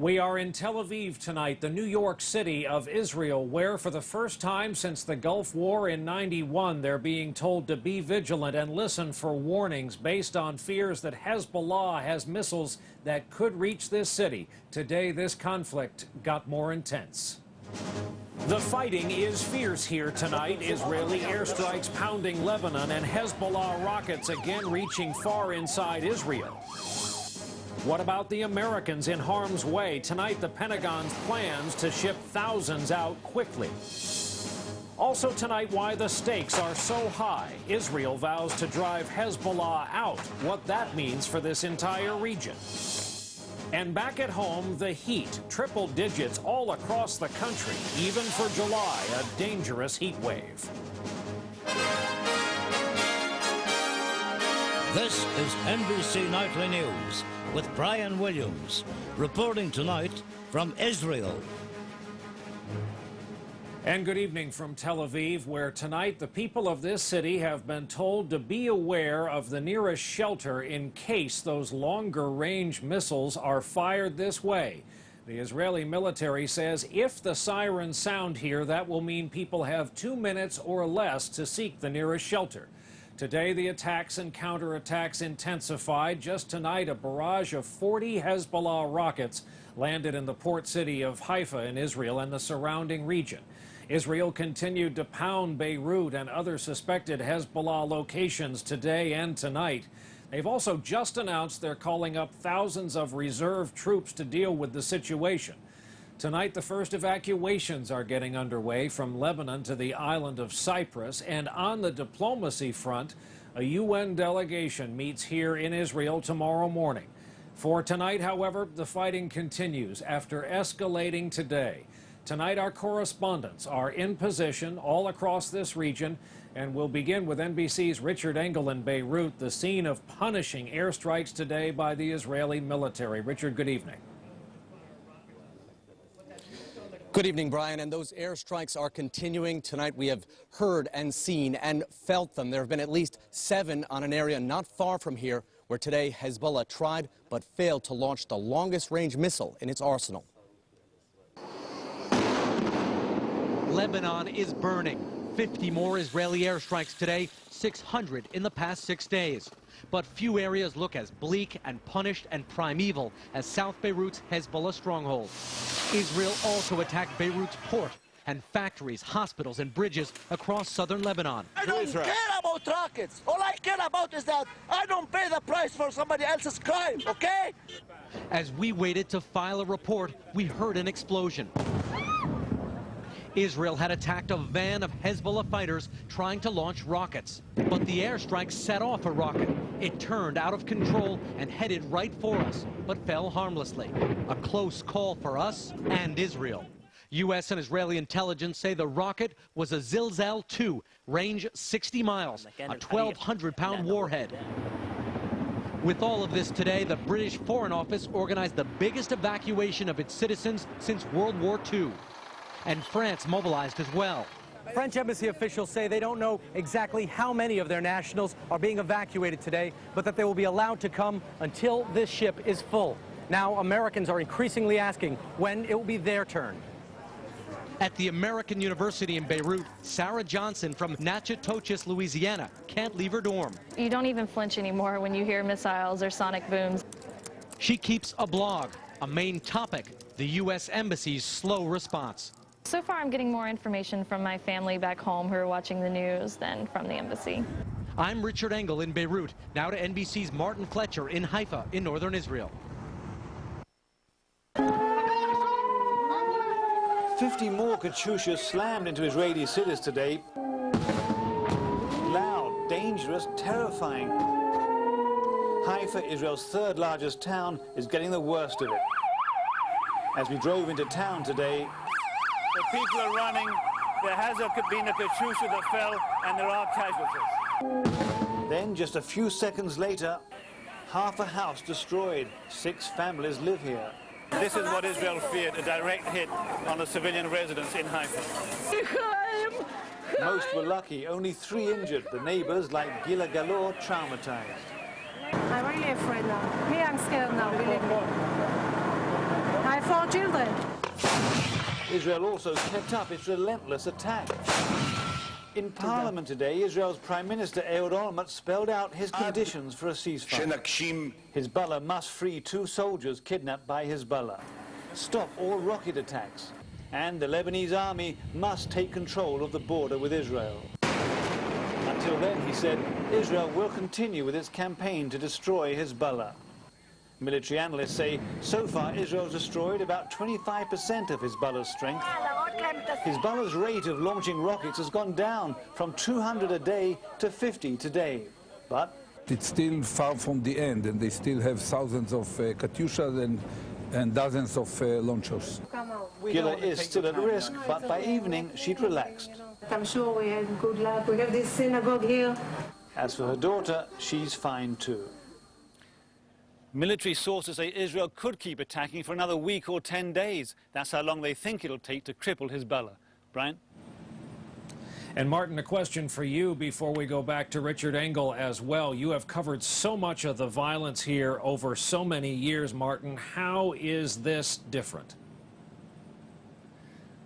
We are in Tel Aviv tonight, the New York City of Israel, where for the first time since the Gulf War in '91, they're being told to be vigilant and listen for warnings based on fears that Hezbollah has missiles that could reach this city. Today, this conflict got more intense. The fighting is fierce here tonight. Israeli airstrikes pounding Lebanon and Hezbollah rockets again reaching far inside Israel. What about the Americans in harm's way? Tonight, the Pentagon's plans to ship thousands out quickly. Also tonight, why the stakes are so high. Israel vows to drive Hezbollah out. What that means for this entire region. And back at home, the heat, triple digits all across the country, even for July, a dangerous heat wave. This is NBC Nightly News with Brian Williams, reporting tonight from Israel. And good evening from Tel Aviv, where tonight the people of this city have been told to be aware of the nearest shelter in case those longer-range missiles are fired this way. The Israeli military says if the sirens sound here, that will mean people have 2 minutes or less to seek the nearest shelter. Today, the attacks and counterattacks intensified. Just tonight, a barrage of 40 Hezbollah rockets landed in the port city of Haifa in Israel and the surrounding region. Israel continued to pound Beirut and other suspected Hezbollah locations today and tonight. They've also just announced they're calling up thousands of reserve troops to deal with the situation. Tonight, the first evacuations are getting underway from Lebanon to the island of Cyprus. And on the diplomacy front, a UN delegation meets here in Israel tomorrow morning. For tonight, however, the fighting continues after escalating today. Tonight, our correspondents are in position all across this region, and we'll begin with NBC's Richard Engel in Beirut, the scene of punishing airstrikes today by the Israeli military. Richard, good evening. Good evening, Brian. And those airstrikes are continuing. Tonight we have heard and seen and felt them. There have been at least 7 on an area not far from here where today Hezbollah tried but failed to launch the longest range missile in its arsenal. Lebanon is burning. 50 more Israeli airstrikes today, 600 in the past 6 days. But few areas look as bleak and punished and primeval as South Beirut's Hezbollah stronghold. Israel also attacked Beirut's port and factories, hospitals and bridges across southern Lebanon. I don't care about rockets. All I care about is that I don't pay the price for somebody else's crime, okay? As we waited to file a report, we heard an explosion. Israel had attacked a van of Hezbollah fighters trying to launch rockets. But the airstrike set off a rocket. It turned out of control and headed right for us, but fell harmlessly. A close call for us and Israel. U.S. and Israeli intelligence say the rocket was a Zilzal-2, range 60 miles, a 1,200-pound warhead. With all of this today, the British Foreign Office organized the biggest evacuation of its citizens since World War II. And France mobilized as well. French embassy officials say they don't know exactly how many of their nationals are being evacuated today, but that they will be allowed to come until this ship is full. Now, Americans are increasingly asking when it will be their turn. At the American University in Beirut, Sarah Johnson from Natchitoches, Louisiana, can't leave her dorm. You don't even flinch anymore when you hear missiles or sonic booms. She keeps a blog. A main topic, the U.S. Embassy's slow response. So far, I'm getting more information from my family back home who are watching the news than from the embassy. I'm Richard Engel in Beirut. Now to NBC's Martin Fletcher in Haifa in northern Israel. 50 more Katyushas slammed into Israeli cities today. Loud, dangerous, terrifying. Haifa, Israel's 3rd largest town, is getting the worst of it. As we drove into town today, the people are running. There has been a Katyusha that fell, and there are casualties. Then, just a few seconds later, half a house destroyed. 6 families live here. This is what Israel feared, a direct hit on a civilian residence in Haifa. Most were lucky, only 3 injured. The neighbors, like Gila Galor, traumatized. I'm really afraid now. Me, I'm scared now, believe me. Haifa children. Israel also kept up its relentless attack. In Parliament today, Israel's Prime Minister Ehud Olmert spelled out his conditions for a ceasefire. Hezbollah must free 2 soldiers kidnapped by Hezbollah, stop all rocket attacks, and the Lebanese army must take control of the border with Israel. Until then, he said, Israel will continue with its campaign to destroy Hezbollah. Military analysts say so far Israel's destroyed about 25% of Hezbollah's strength. Hezbollah's rate of launching rockets has gone down from 200 a day to 50 today. But it's still far from the end, and they still have thousands of Katyushas and dozens of launchers. Gila is still at risk, but by evening she'd relaxed. I'm sure we had good luck. We have this synagogue here. As for her daughter, she's fine too. Military sources say Israel could keep attacking for another week or 10 days. That's how long they think it'll take to cripple Hezbollah. Brian? And Martin, a question for you before we go back to Richard Engel as well. You have covered so much of the violence here over so many years, Martin. How is this different?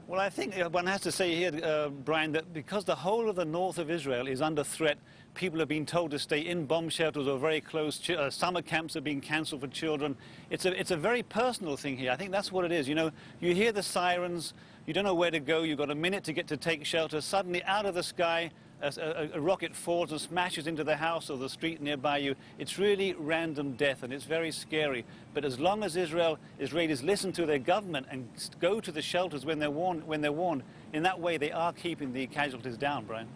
Well, I think one has to say here, Brian, that because the whole of the north of Israel is under threat, people have been told to stay in bomb shelters or very close. Summer camps are being cancelled for children. It's a very personal thing here. I think that's what it is. You know, you hear the sirens, you don't know where to go, you've got a minute to take shelter. Suddenly, out of the sky, a rocket falls and smashes into the house or the street nearby you. It's really random death, and it's very scary. But as long as Israelis listen to their government and go to the shelters when they're warned, in that way they are keeping the casualties down, Brian.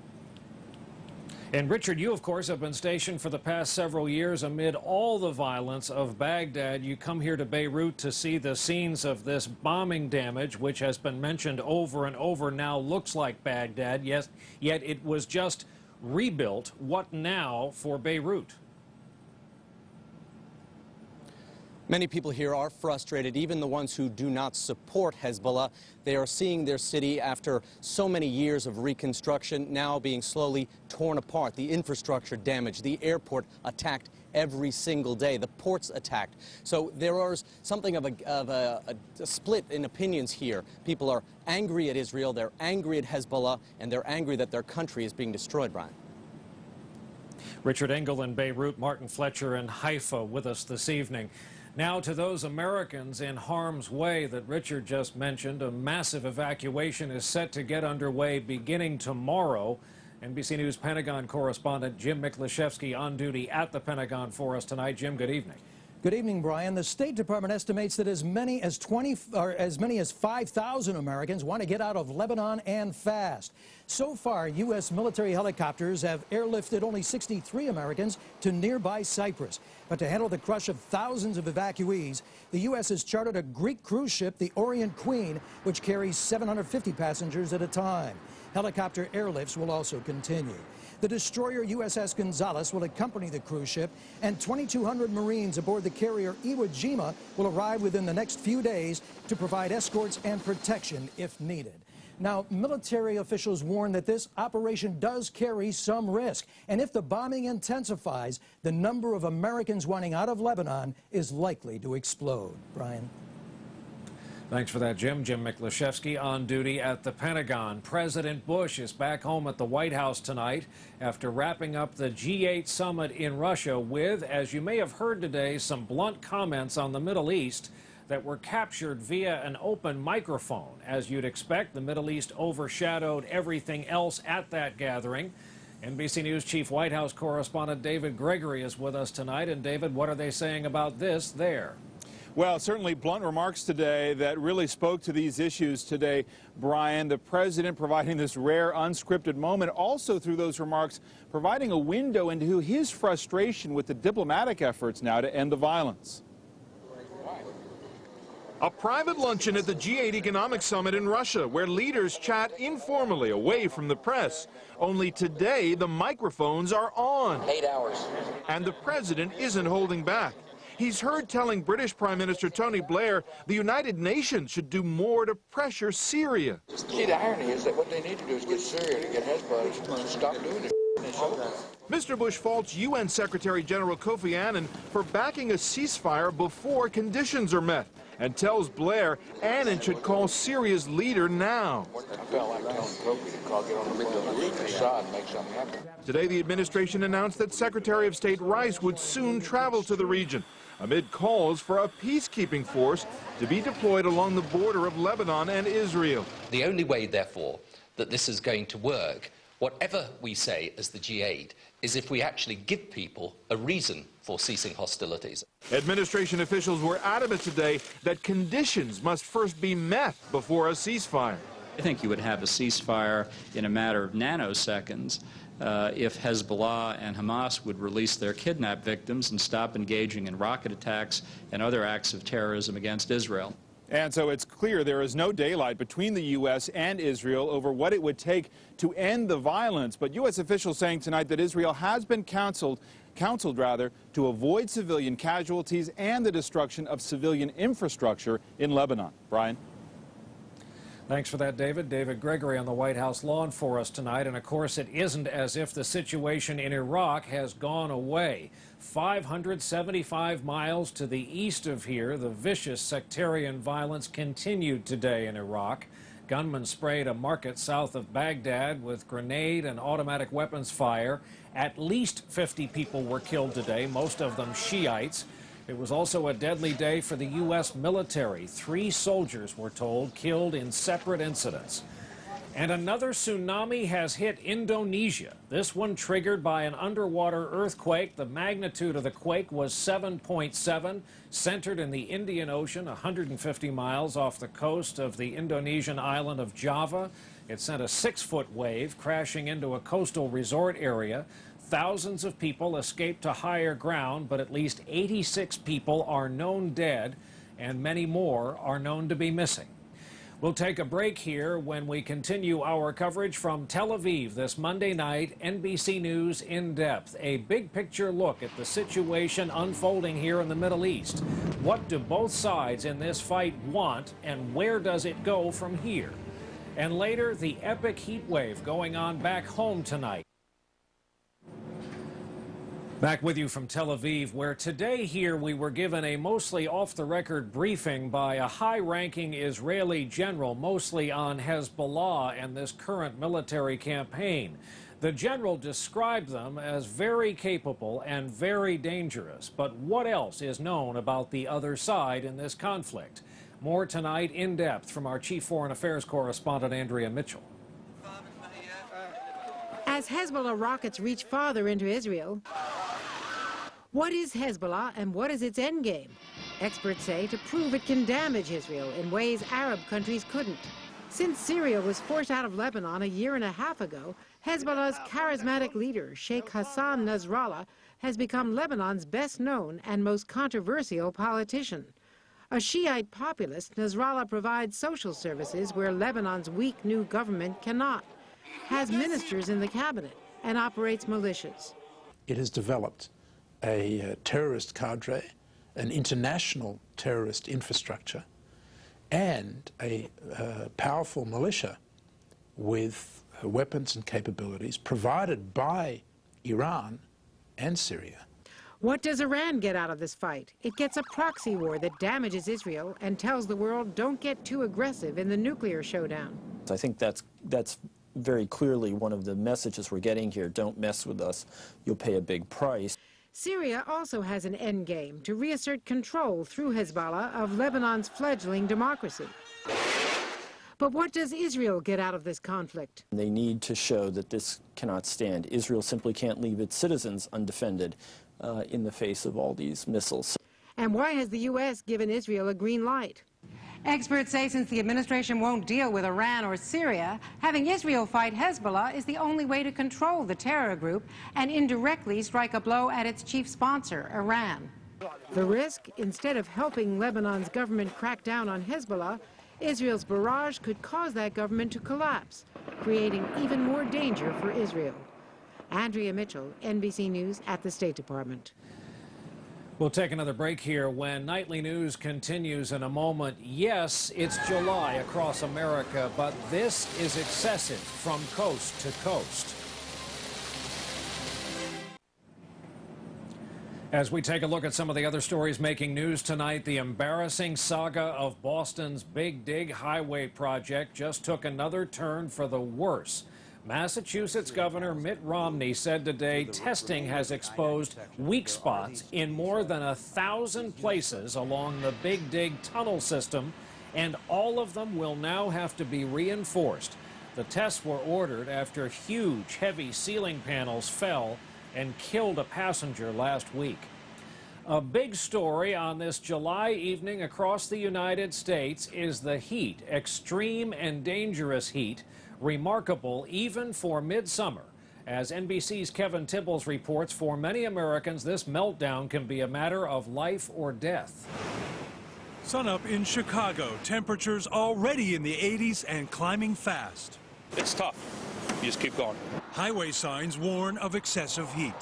And Richard, you of course have been stationed for the past several years amid all the violence of Baghdad. You come here to Beirut to see the scenes of this bombing damage, which has been mentioned over and over, now looks like Baghdad. Yes, yet it was just rebuilt. What now for Beirut? Many people here are frustrated, even the ones who do not support Hezbollah. They are seeing their city, after so many years of reconstruction, now being slowly torn apart. The infrastructure damaged, the airport attacked every single day, the ports attacked. So there is something of a split in opinions here. People are angry at Israel, they're angry at Hezbollah, and they're angry that their country is being destroyed, Brian. Richard Engel in Beirut, Martin Fletcher in Haifa with us this evening. Now to those Americans in harm's way that Richard just mentioned. A massive evacuation is set to get underway beginning tomorrow. NBC News Pentagon correspondent Jim Miklaszewski on duty at the Pentagon for us tonight. Jim, good evening. Good evening, Brian. The State Department estimates that as many as 5,000 Americans want to get out of Lebanon and fast. So far, U.S. military helicopters have airlifted only 63 Americans to nearby Cyprus. But to handle the crush of thousands of evacuees, the U.S. has chartered a Greek cruise ship, the Orient Queen, which carries 750 passengers at a time. Helicopter airlifts will also continue. The destroyer USS Gonzales will accompany the cruise ship, and 2,200 Marines aboard the carrier Iwo Jima will arrive within the next few days to provide escorts and protection if needed. Now, military officials warn that this operation does carry some risk, and if the bombing intensifies, the number of Americans wanting out of Lebanon is likely to explode. Brian. Thanks for that, Jim. Jim Miklaszewski on duty at the Pentagon. President Bush is back home at the White House tonight after wrapping up the G8 summit in Russia with, as you may have heard today, some blunt comments on the Middle East that were captured via an open microphone. As you'd expect, the Middle East overshadowed everything else at that gathering. NBC News Chief White House correspondent David Gregory is with us tonight. And David, what are they saying about this there? Well, certainly blunt remarks today that really spoke to these issues today, Brian. The president providing this rare unscripted moment, also through those remarks providing a window into his frustration with the diplomatic efforts now to end the violence. A private luncheon at the G8 Economic Summit in Russia, where leaders chat informally away from the press. Only today, the microphones are on. 8 hours. And the president isn't holding back. He's heard telling British Prime Minister Tony Blair the United Nations should do more to pressure Syria. See, the irony is that what they need to do is get Syria to get Hezbollah to stop doing this. Mr. Bush faults UN Secretary General Kofi Annan for backing a ceasefire before conditions are met and tells Blair Annan should call Syria's leader now. I felt like telling Kofi to call, get on the phone with Assad and make something happen. Today, the administration announced that Secretary of State Rice would soon travel to the region, amid calls for a peacekeeping force to be deployed along the border of Lebanon and Israel. The only way, therefore, that this is going to work, whatever we say as the G8, is if we actually give people a reason for ceasing hostilities. Administration officials were adamant today that conditions must first be met before a ceasefire. I think you would have a ceasefire in a matter of nanoseconds if Hezbollah and Hamas would release their kidnapped victims and stop engaging in rocket attacks and other acts of terrorism against Israel. And so it's clear there is no daylight between the U.S. and Israel over what it would take to end the violence. But U.S. officials saying tonight that Israel has been counseled to avoid civilian casualties and the destruction of civilian infrastructure in Lebanon. Brian? Thanks for that, David. David Gregory on the White House lawn for us tonight. And of course, it isn't as if the situation in Iraq has gone away. 575 miles to the east of here, the vicious sectarian violence continued today in Iraq. Gunmen sprayed a market south of Baghdad with grenade and automatic weapons fire. At least 50 people were killed today, most of them Shiites. It was also a deadly day for the U.S. military. 3 soldiers, we're told, killed in separate incidents. And another tsunami has hit Indonesia, this one triggered by an underwater earthquake. The magnitude of the quake was 7.7, centered in the Indian Ocean, 150 miles off the coast of the Indonesian island of Java. It sent a 6-foot wave crashing into a coastal resort area. Thousands of people escaped to higher ground, but at least 86 people are known dead, and many more are known to be missing. We'll take a break here. When we continue our coverage from Tel Aviv this Monday night, NBC News In Depth, a big picture look at the situation unfolding here in the Middle East. What do both sides in this fight want, and where does it go from here? And later, the epic heat wave going on back home tonight. Back with you from Tel Aviv, where today here we were given a mostly off-the-record briefing by a high-ranking Israeli general, mostly on Hezbollah and this current military campaign. The general described them as very capable and very dangerous. But what else is known about the other side in this conflict? More tonight in depth from our chief foreign affairs correspondent, Andrea Mitchell. As Hezbollah rockets reach farther into Israel, what is Hezbollah and what is its endgame? Experts say to prove it can damage Israel in ways Arab countries couldn't. Since Syria was forced out of Lebanon a year and a half ago, Hezbollah's charismatic leader, Sheikh Hassan Nasrallah, has become Lebanon's best-known and most controversial politician. A Shiite populist, Nasrallah provides social services where Lebanon's weak new government cannot, has ministers in the cabinet, and operates militias. It has developed a terrorist cadre, an international terrorist infrastructure, and a powerful militia with weapons and capabilities provided by Iran and Syria. What does Iran get out of this fight? It gets a proxy war that damages Israel and tells the world don't get too aggressive in the nuclear showdown. I think that's very clearly one of the messages we're getting here. Don't mess with us. You'll pay a big price. Syria also has an endgame to reassert control through Hezbollah of Lebanon's fledgling democracy. But what does Israel get out of this conflict? They need to show that this cannot stand. Israel simply can't leave its citizens undefended in the face of all these missiles. And why has the U.S. given Israel a green light? Experts say since the administration won't deal with Iran or Syria, having Israel fight Hezbollah is the only way to control the terror group and indirectly strike a blow at its chief sponsor, Iran. The risk, instead of helping Lebanon's government crack down on Hezbollah, Israel's barrage could cause that government to collapse, creating even more danger for Israel. Andrea Mitchell, NBC News at the State Department. We'll take another break here when Nightly News continues in a moment. Yes, it's July across America, but this is excessive from coast to coast. As we take a look at some of the other stories making news tonight, the embarrassing saga of Boston's Big Dig Highway project just took another turn for the worse. Massachusetts Governor Mitt Romney said today testing has exposed weak spots in more than 1,000 places along the Big Dig tunnel system, and all of them will now have to be reinforced. The tests were ordered after huge, heavy ceiling panels fell and killed a passenger last week. A big story on this July evening across the United States is the heat, extreme and dangerous heat, remarkable even for midsummer. As NBC's Kevin Tibbles reports, for many Americans, this meltdown can be a matter of life or death. Sunup in Chicago, temperatures already in the 80s and climbing fast. It's tough. You just keep going. Highway signs warn of excessive heat.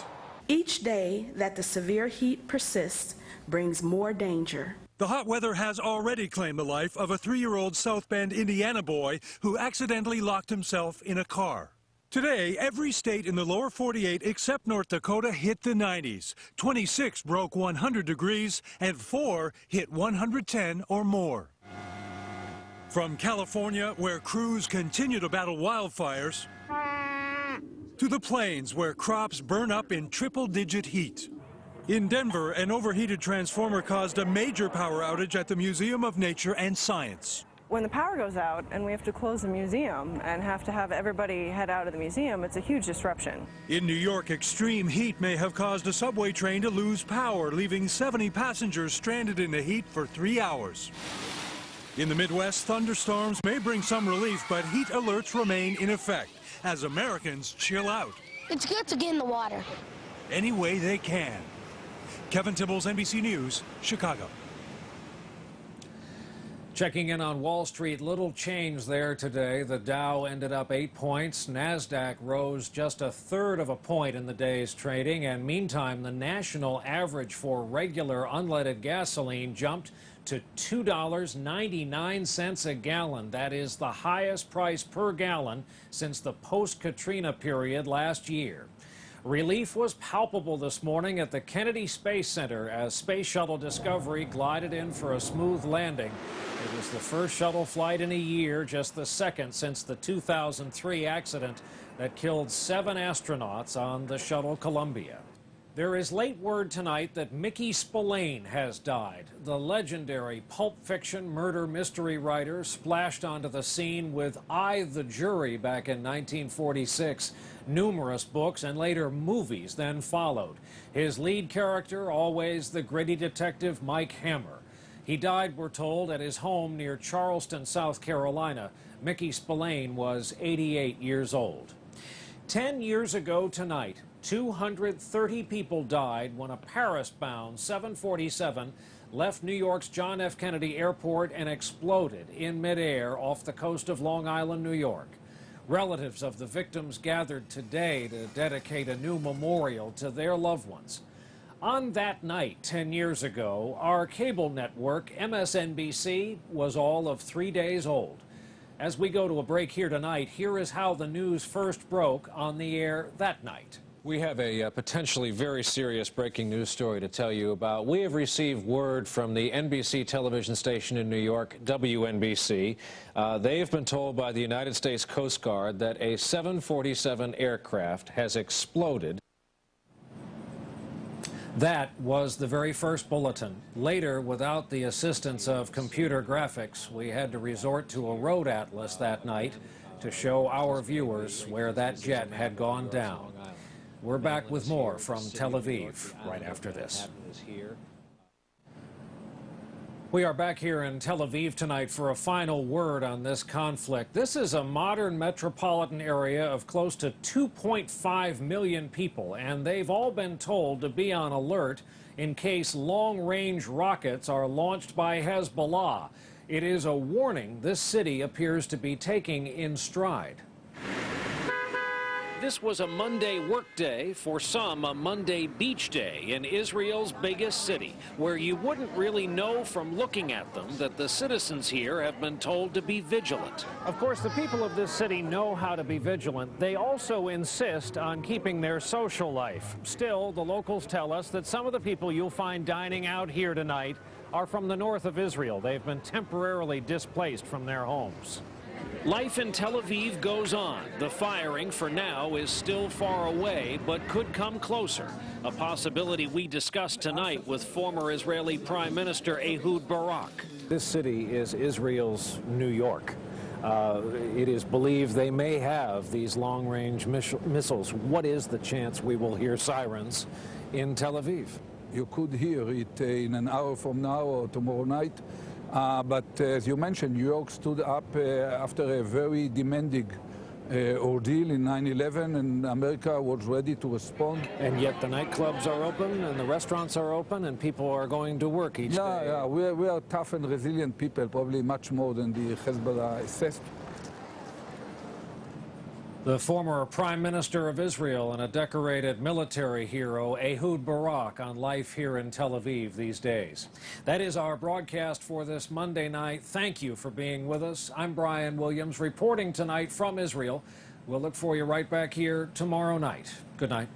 Each day that the severe heat persists brings more danger. The hot weather has already claimed the life of a 3-year-old South Bend, Indiana boy who accidentally locked himself in a car. Today, every state in the lower 48 except North Dakota hit the 90s. 26 broke 100 degrees and 4 hit 110 or more. From California, where crews continue to battle wildfires, to the plains, where crops burn up in triple-digit heat. In Denver, an overheated transformer caused a major power outage at the Museum of Nature and Science. When the power goes out and we have to close the museum and have to have everybody head out of the museum, it's a huge disruption. In New York, extreme heat may have caused a subway train to lose power, leaving 70 passengers stranded in the heat for 3 hours. In the Midwest, thunderstorms may bring some relief, but heat alerts remain in effect as Americans chill out. It's good to get in the water. Any way they can. Kevin Tibbles, NBC News, Chicago. Checking in on Wall Street, little change there today. The Dow ended up 8 points. NASDAQ rose just 1/3 of a point in the day's trading. And meantime, the national average for regular unleaded gasoline jumped to $2.99 a gallon. That is the highest price per gallon since the post-Katrina period last year. Relief was palpable this morning at the Kennedy Space Center as Space Shuttle Discovery glided in for a smooth landing. It was the first shuttle flight in a year, just the second since the 2003 accident that killed 7 astronauts on the shuttle Columbia. There is late word tonight that Mickey Spillane has died. The legendary pulp fiction murder mystery writer splashed onto the scene with I, the Jury back in 1946. Numerous books and later movies then followed. His lead character, always the gritty detective Mike Hammer. He died, we're told, at his home near Charleston, South Carolina. Mickey Spillane was 88 years old. 10 years ago tonight, 230 people died when a Paris-bound 747 left New York's John F. Kennedy Airport and exploded in midair off the coast of Long Island, New York. Relatives of the victims gathered today to dedicate a new memorial to their loved ones. On that night, 10 years ago, our cable network, MSNBC, was all of 3 days old. As we go to a break here tonight, here is how the news first broke on the air that night. We have a potentially very serious breaking news story to tell you about. We have received word from the NBC television station in New York, WNBC. They have been told by the United States Coast Guard that a 747 aircraft has exploded. That was the very first bulletin. Later, without the assistance of computer graphics, we had to resort to a road atlas that night to show our viewers where that jet had gone down. We're back with more from Tel Aviv right after this. We are back here in Tel Aviv tonight for a final word on this conflict. This is a modern metropolitan area of close to 2.5 million people, and they've all been told to be on alert in case long-range rockets are launched by Hezbollah. It is a warning this city appears to be taking in stride. This was a Monday workday, for some a Monday beach day in Israel's biggest city, where you wouldn't really know from looking at them that the citizens here have been told to be vigilant. Of course, the people of this city know how to be vigilant. They also insist on keeping their social life. Still, the locals tell us that some of the people you'll find dining out here tonight are from the north of Israel. They've been temporarily displaced from their homes. Life in Tel Aviv goes on. The firing for now is still far away, but could come closer. A possibility we discussed tonight with former Israeli Prime Minister Ehud Barak. This city is Israel's New York. It is believed they may have these long-range missiles. What is the chance we will hear sirens in Tel Aviv? You could hear it in an hour from now or tomorrow night. But as you mentioned, New York stood up after a very demanding ordeal in 9/11, and America was ready to respond. And yet the nightclubs are open and the restaurants are open and people are going to work each day. Yeah, we are tough and resilient people, probably much more than the Hezbollah assessed. The former Prime Minister of Israel and a decorated military hero, Ehud Barak, on life here in Tel Aviv these days. That is our broadcast for this Monday night. Thank you for being with us. I'm Brian Williams, reporting tonight from Israel. We'll look for you right back here tomorrow night. Good night.